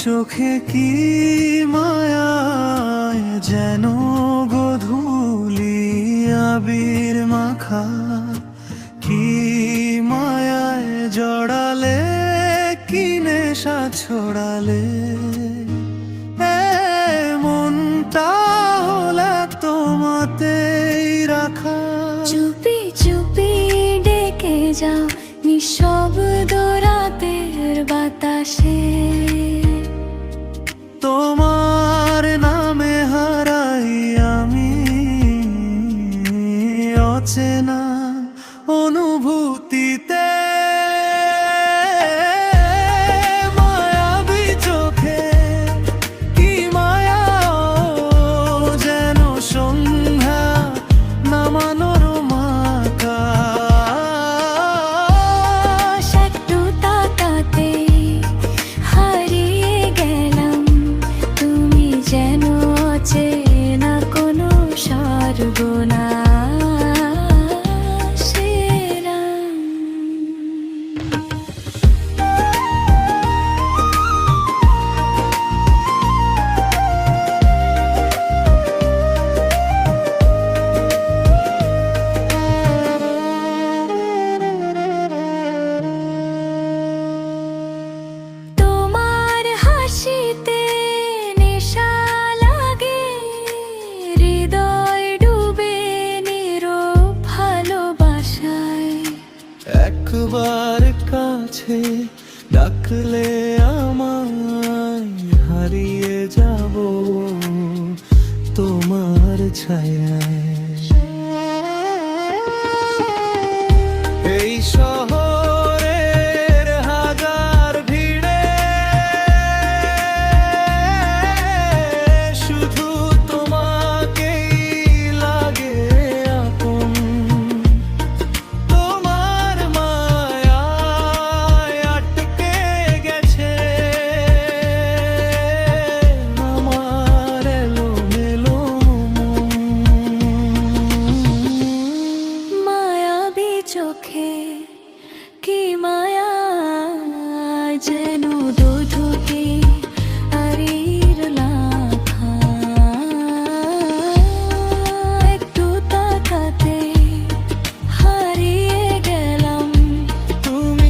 চোখে কি মায়ায় যেন গোধূলি আবির মাখা, কি মায়ায় জড়ালে, কি নেশা ছড়ালে মনটা হলে তোমাতেই রাখা। চুপি চুপি ডেকে যাও নিঃশব্দ রাতের বাতাসে, তোমার নামে হারাই আমি অচেনা অনুভূতিতে। মায়াবী চোখে কি মায়া, যেন সন্ধ্যা নামানোর মাকা। একটু তাকাতে হারিয়ে গেলাম, তুমি যেন অচেনা কোনো সর্বনাশ। একবার কাছে ডাকলে আমায় হারিয়ে যাব তোমার ছায়ায়। এই